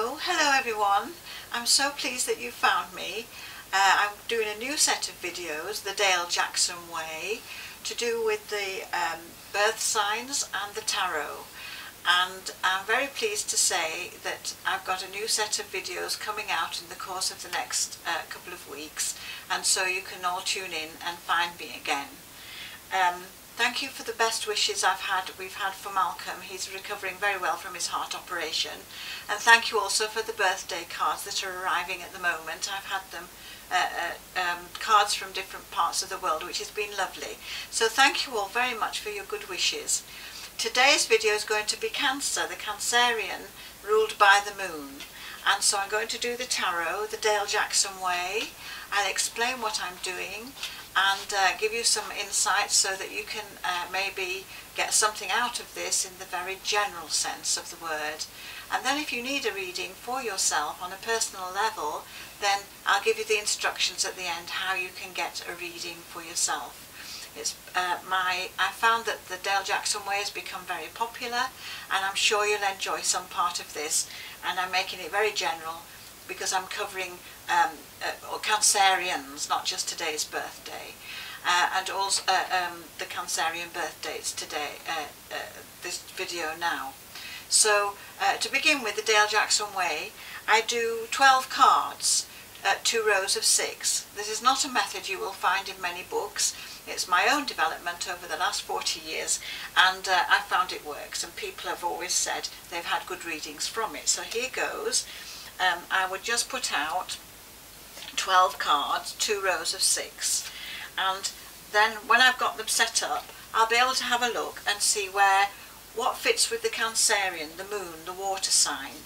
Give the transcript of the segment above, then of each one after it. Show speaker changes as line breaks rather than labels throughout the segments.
Hello everyone. I'm so pleased that you found me. I'm doing a new set of videos, the Dale Jackson Way, to do with the birth signs and the tarot. And I'm very pleased to say that I've got a new set of videos coming out in the course of the next couple of weeks, and so you can all tune in and find me again. Thank you for the best wishes we've had for Malcolm. He's recovering very well from his heart operation. And thank you also for the birthday cards that are arriving at the moment. I've had them, cards from different parts of the world, which has been lovely. So thank you all very much for your good wishes. Today's video is going to be Cancer, the Cancerian ruled by the moon. And so I'm going to do the tarot, the Dale Jackson Way. I'll explain what I'm doing and give you some insights so that you can maybe get something out of this in the very general sense of the word. And then if you need a reading for yourself on a personal level, then I'll give you the instructions at the end how you can get a reading for yourself. I found that the Dale Jackson Way has become very popular, and I'm sure you'll enjoy some part of this, and I'm making it very general because I'm covering Cancerians, not just today's birthday, and also the Cancerian birth dates today, this video now. So to begin with, the Dale Jackson Way, I do 12 cards, 2 rows of 6. This is not a method you will find in many books. It's my own development over the last 40 years, and I found it works, and people have always said they've had good readings from it. So here goes. I would just put out 12 cards, 2 rows of 6, and then when I've got them set up, I'll be able to have a look and see what fits with the Cancerian, the moon, the water sign.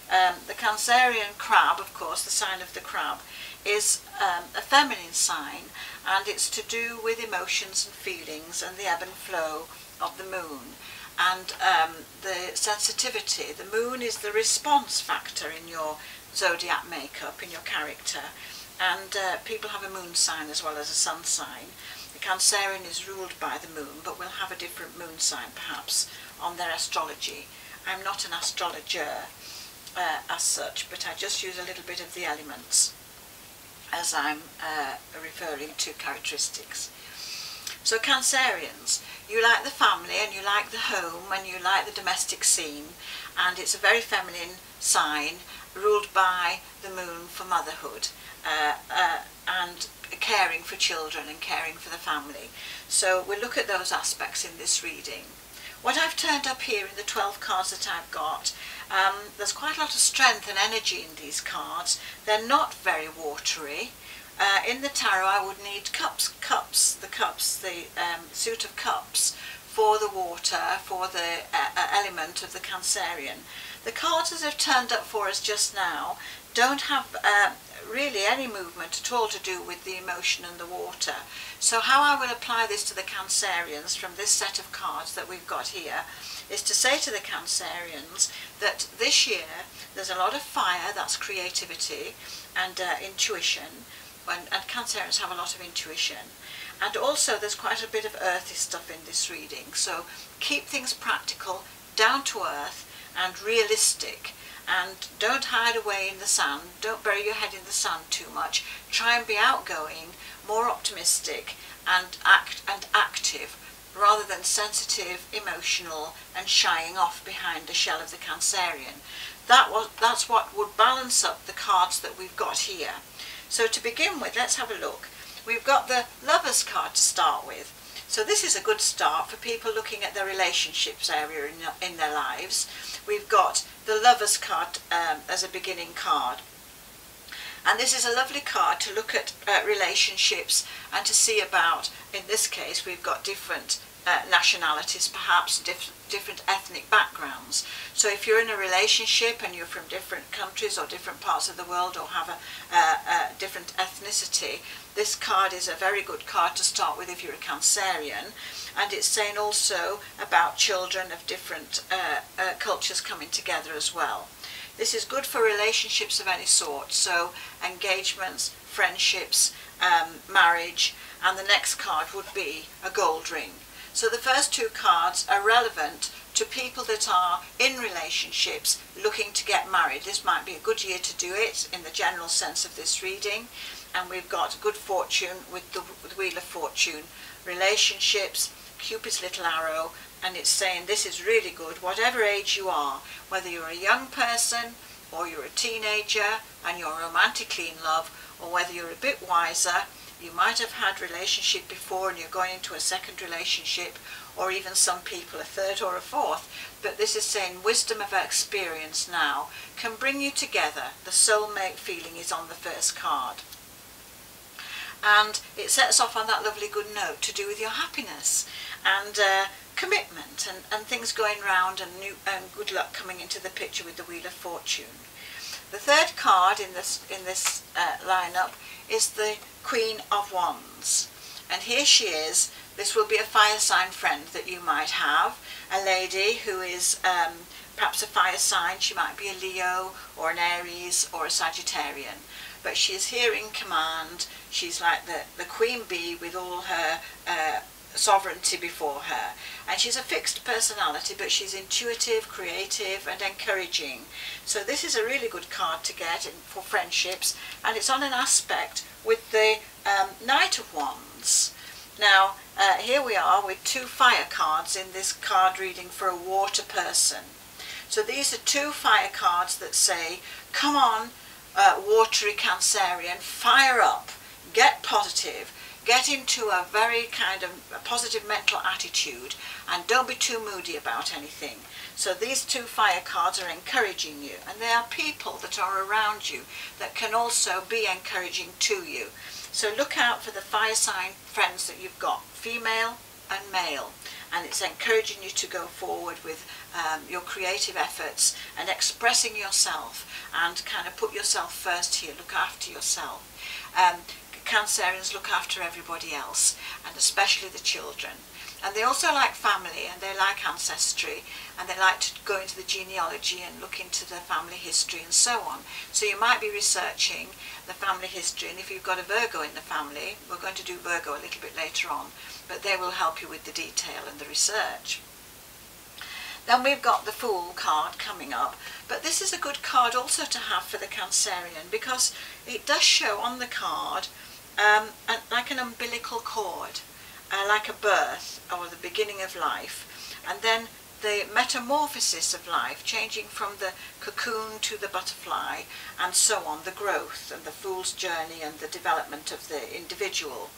The Cancerian crab, of course, the sign of the crab, is a feminine sign, and it's to do with emotions and feelings and the ebb and flow of the moon. And the sensitivity, the moon is the response factor in your zodiac makeup, in your character, and people have a moon sign as well as a sun sign. The Cancerian is ruled by the moon, but will have a different moon sign perhaps on their astrology. I'm not an astrologer as such, but I just use a little bit of the elements as I'm referring to characteristics. So Cancerians, you like the family and you like the home and you like the domestic scene, and it's a very feminine sign ruled by the moon for motherhood and caring for children and caring for the family. So we'll look at those aspects in this reading. What I've turned up here in the 12 cards that I've got, there's quite a lot of strength and energy in these cards. They're not very watery. In the tarot I would need the suit of cups for the water, for the element of the Cancerian. The cards that have turned up for us just now don't have really any movement at all to do with the emotion and the water. So how I will apply this to the Cancerians from this set of cards that we've got here is to say to the Cancerians that this year there's a lot of fire, that's creativity and intuition, and Cancerians have a lot of intuition. And also there's quite a bit of earthy stuff in this reading, so keep things practical, down to earth and realistic, and don't hide away in the sand, don't bury your head in the sand too much. Try and be outgoing, more optimistic and active, rather than sensitive, emotional and shying off behind the shell of the Cancerian. That's what would balance up the cards that we've got here. So to begin with, let's have a look. We've got the Lovers card to start with. So this is a good start for people looking at the relationships area in their lives. We've got the Lovers card as a beginning card. And this is a lovely card to look at relationships and to see about, in this case, we've got different nationalities, perhaps different ethnic backgrounds. So if you're in a relationship and you're from different countries or different parts of the world, or have a different ethnicity, this card is a very good card to start with if you're a Cancerian. And it's saying also about children of different cultures coming together as well. This is good for relationships of any sort, so engagements, friendships, marriage, and the next card would be a gold ring. So the first 2 cards are relevant to people that are in relationships looking to get married. This might be a good year to do it in the general sense of this reading. And we've got good fortune with the Wheel of Fortune, relationships, Cupid's little arrow, and it's saying this is really good, whatever age you are, whether you're a young person or you're a teenager and you're romantically in love, or whether you're a bit wiser, you might have had a relationship before and you're going into a second relationship, or even some people a third or a fourth. But this is saying wisdom of experience now can bring you together. The soulmate feeling is on the first card. And it sets off on that lovely good note to do with your happiness and commitment and things going round, and good luck coming into the picture with the Wheel of Fortune. The third card in this lineup is the Queen of Wands, and here she is. This will be a fire sign friend that you might have, a lady who is perhaps a fire sign. She might be a Leo or an Aries or a Sagittarian, but she is here in command. She's like the queen bee with all her sovereignty before her, and she's a fixed personality, but she's intuitive, creative and encouraging. So this is a really good card to get for friendships, and it's on an aspect with the Knight of Wands. Now here we are with two fire cards in this card reading for a water person. So these are two fire cards that say, come on, watery Cancerian, fire up, get positive, get into a very kind of a positive mental attitude, and don't be too moody about anything. So these two fire cards are encouraging you, and they are people that are around you that can also be encouraging to you. So look out for the fire sign friends that you've got, female and male, and it's encouraging you to go forward with your creative efforts and expressing yourself, and kind of put yourself first here, look after yourself. Cancerians look after everybody else, and especially the children. And they also like family, and they like ancestry, and they like to go into the genealogy and look into the family history and so on. So you might be researching the family history, and if you've got a Virgo in the family, we're going to do Virgo a little bit later on, but they will help you with the detail and the research. Then we've got the Fool card coming up, but this is a good card also to have for the Cancerian, because it does show on the card like an umbilical cord, like a birth or the beginning of life, and then the metamorphosis of life, changing from the cocoon to the butterfly and so on, the growth and the Fool's journey and the development of the individual.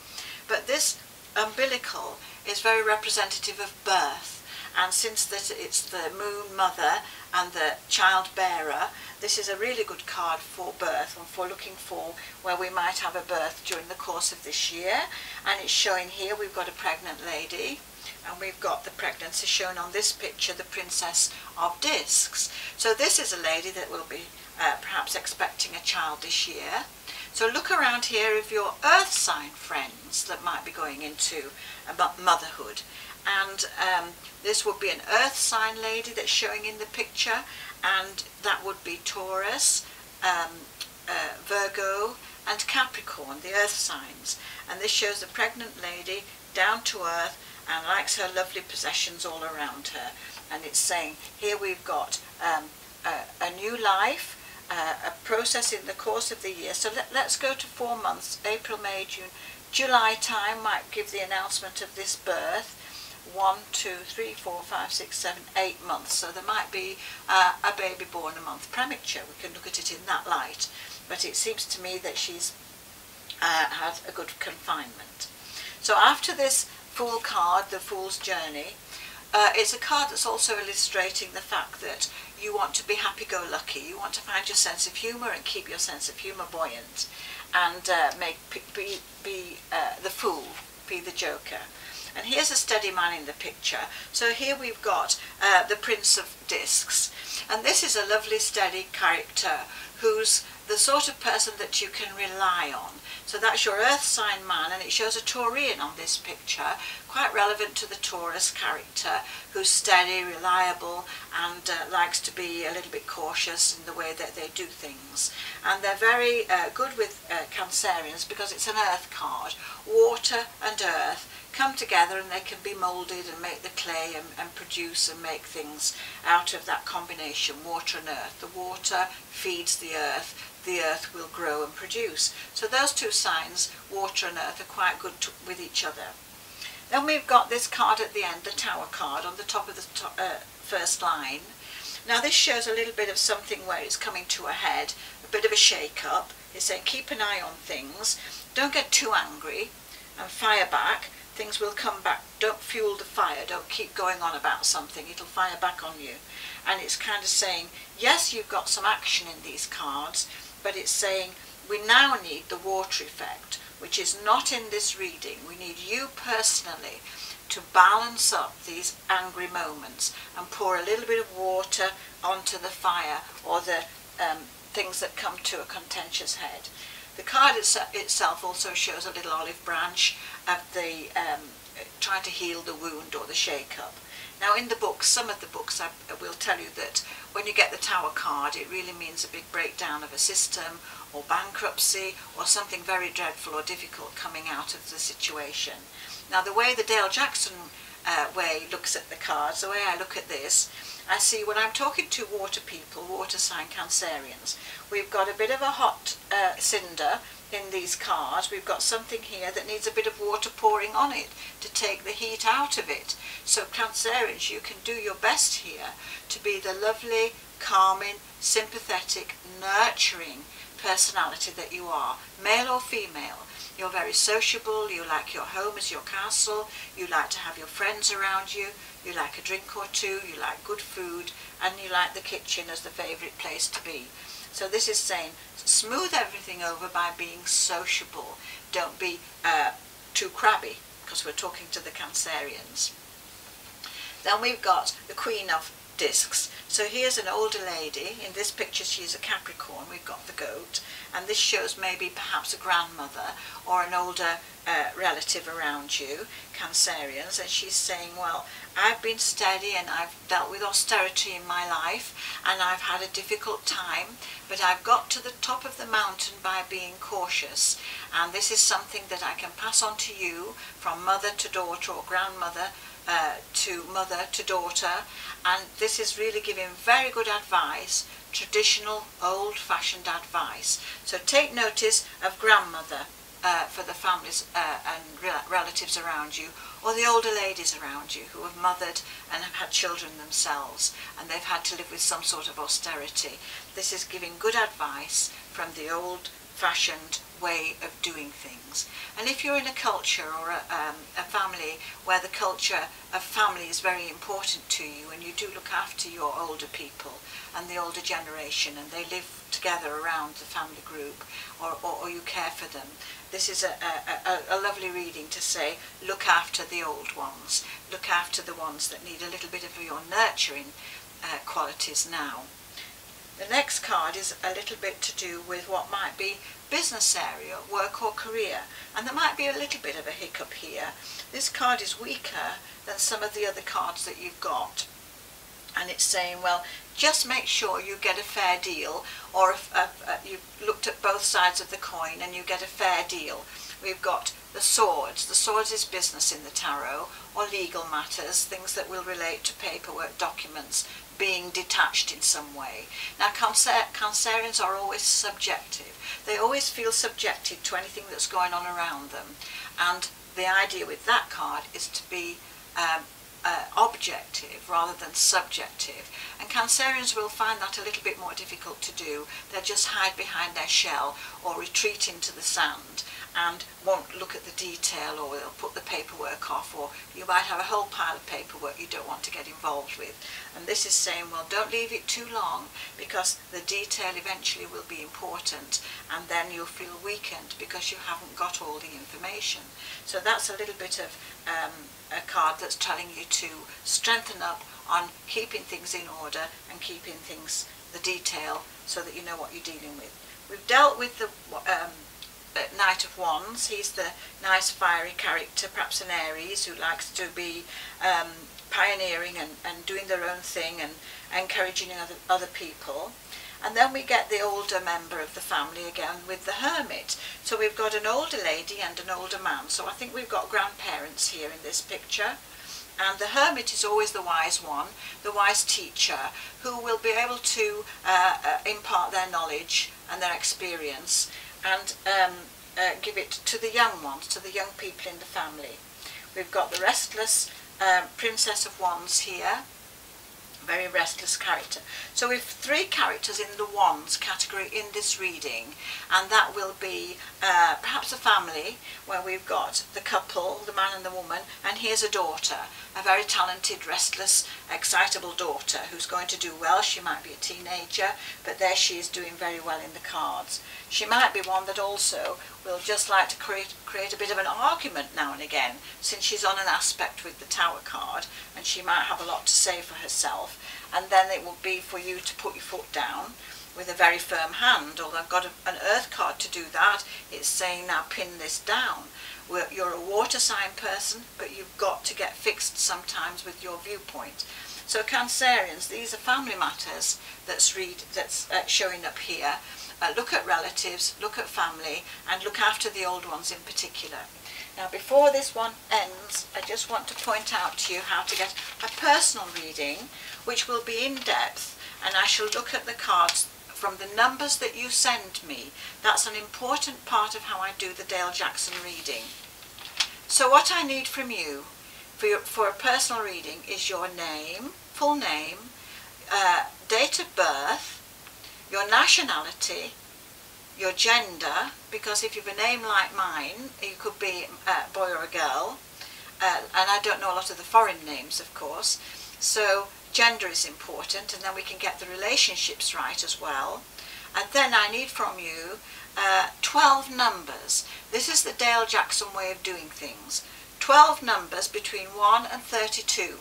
But this umbilical is very representative of birth, and since that it's the moon mother and the child bearer, this is a really good card for birth and for looking for where we might have a birth during the course of this year. And it's showing here we've got a pregnant lady, and we've got the pregnancy shown on this picture, the Princess of Discs. So this is a lady that will be perhaps expecting a child this year. So look around here of your earth sign friends that might be going into motherhood. And this would be an earth sign lady that's showing in the picture, and that would be Taurus, Virgo and Capricorn, the earth signs. And this shows a pregnant lady, down to earth, and likes her lovely possessions all around her. And it's saying here we've got a new life, a process in the course of the year. So let's go to 4 months, April, May, June, July time might give the announcement of this birth. 1, 2, 3, 4, 5, 6, 7, 8 months. So there might be a baby born a month premature. We can look at it in that light. But it seems to me that she's had a good confinement. So after this Fool card, the Fool's Journey, it's a card that's also illustrating the fact that you want to be happy-go-lucky. You want to find your sense of humour and keep your sense of humour buoyant, and be the fool, be the joker. And here's a steady man in the picture. So here we've got the Prince of Discs, and this is a lovely steady character who's the sort of person that you can rely on. So that's your earth sign man, and it shows a Taurian on this picture, quite relevant to the Taurus character, who's steady, reliable, and likes to be a little bit cautious in the way that they do things. And they're very good with Cancerians because it's an earth card. Water and earth come together and they can be moulded and make the clay and produce and make things out of that combination, water and earth. The water feeds the earth will grow and produce. So those two signs, water and earth, are quite good with each other. Then we've got this card at the end, the Tower card, on the top of the first line. Now this shows a little bit of something where it's coming to a head, a bit of a shake-up. It's saying keep an eye on things, don't get too angry and fire back. Things will come back. Don't fuel the fire, don't keep going on about something, it'll fire back on you. And it's kind of saying, yes, you've got some action in these cards, but it's saying we now need the water effect, which is not in this reading. We need you personally to balance up these angry moments and pour a little bit of water onto the fire or the things that come to a contentious head. The card itself also shows a little olive branch of the trying to heal the wound or the shake-up. Now in the books, some of the books I will tell you that when you get the Tower card, it really means a big breakdown of a system or bankruptcy or something very dreadful or difficult coming out of the situation. Now the way the Dale Jackson way looks at the cards, the way I look at this, I see when I'm talking to water people, water sign Cancerians, we've got a bit of a hot cinder in these cards. We've got something here that needs a bit of water pouring on it to take the heat out of it. So Cancerians, you can do your best here to be the lovely, calming, sympathetic, nurturing personality that you are, male or female. You're very sociable, you like your home as your castle, you like to have your friends around you, you like a drink or two, you like good food, and you like the kitchen as the favourite place to be. So this is saying, smooth everything over by being sociable. Don't be too crabby, because we're talking to the Cancerians. Then we've got the Queen of Discs. So here's an older lady. In this picture she's a Capricorn. We've got the goat, and this shows maybe perhaps a grandmother or an older relative around you, Cancerians, and she's saying, well, I've been steady and I've dealt with austerity in my life and I've had a difficult time, but I've got to the top of the mountain by being cautious, and this is something that I can pass on to you from mother to daughter or grandmother to mother to daughter, and this is really giving very good advice, traditional old-fashioned advice. So take notice of grandmother for the families and relatives around you, or the older ladies around you who have mothered and have had children themselves and they've had to live with some sort of austerity. This is giving good advice from the old-fashioned way of doing things. And if you're in a culture or a family where the culture of family is very important to you, and you do look after your older people and the older generation, and they live together around the family group, or you care for them, this is a lovely reading to say, look after the old ones, look after the ones that need a little bit of your nurturing qualities now. The next card is a little bit to do with what might be business area, work or career, and there might be a little bit of a hiccup here. This card is weaker than some of the other cards that you've got, and it's saying, well, just make sure you get a fair deal, or if you've looked at both sides of the coin and you get a fair deal. We've got the swords. The swords is business in the tarot, or legal matters, things that will relate to paperwork, documents, being detached in some way. Now Cancerians are always subjective. They always feel subjected to anything that's going on around them, and the idea with that card is to be objective rather than subjective, and Cancerians will find that a little bit more difficult to do. They'll just hide behind their shell or retreat into the sand and won't look at the detail, or they'll put the paperwork off, or you might have a whole pile of paperwork you don't want to get involved with. And this is saying, well, don't leave it too long, because the detail eventually will be important, and then you'll feel weakened because you haven't got all the information. So that's a little bit of a card that's telling you to strengthen up on keeping things in order and keeping things, the detail, so that you know what you're dealing with. We've dealt with the Knight of Wands. He's the nice fiery character, perhaps an Aries, who likes to be pioneering and doing their own thing and encouraging other people. And then we get the older member of the family again with the Hermit, So we've got an older lady and an older man. So I think we've got grandparents here in this picture. And the hermit is always the wise one, the wise teacher, who will be able to impart their knowledge and their experience and give it to the young ones, to the young people in the family. We've got the restless Princess of Wands here, very restless character. So we've 3 characters in the Wands category in this reading, and that will be perhaps a family where we've got the couple, the man and the woman, and here's a daughter, a very talented, restless, excitable daughter who's going to do well. She might be a teenager, but there she is doing very well in the cards. She might be one that also will just like to create a bit of an argument now and again, since she's on an aspect with the Tower card, and she might have a lot to say for herself, and then it will be for you to put your foot down with a very firm hand. Although I've got an earth card to do that, it's saying now pin this down. You're a water sign person, but you've got to get fixed sometimes with your viewpoint. So Cancerians, these are family matters that's showing up here. Look at relatives, look at family, and look after the old ones in particular. Now before this one ends, I just want to point out to you how to get a personal reading, which will be in depth, and I shall look at the cards from the numbers that you send me. That's an important part of how I do the Dale Jackson reading. So what I need from you for a personal reading is your name, full name, date of birth, your nationality, your gender, because if you have a name like mine, you could be a boy or a girl, and I don't know a lot of the foreign names, of course, so gender is important, and then we can get the relationships right as well. And then I need from you 12 numbers. This is the Dale Jackson way of doing things. 12 numbers between 1 and 32.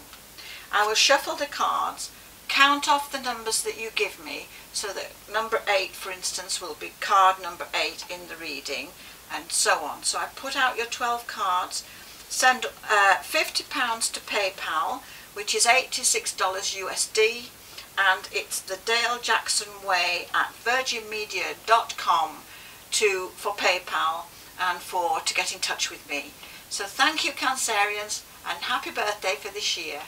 I will shuffle the cards, count off the numbers that you give me, so that number 8, for instance, will be card number 8 in the reading, and so on. So I put out your 12 cards, send £50 to PayPal, which is $86 USD, and it's the Dale Jackson Way at virginmedia.com for PayPal and to get in touch with me. So thank you, Cancerians, and happy birthday for this year.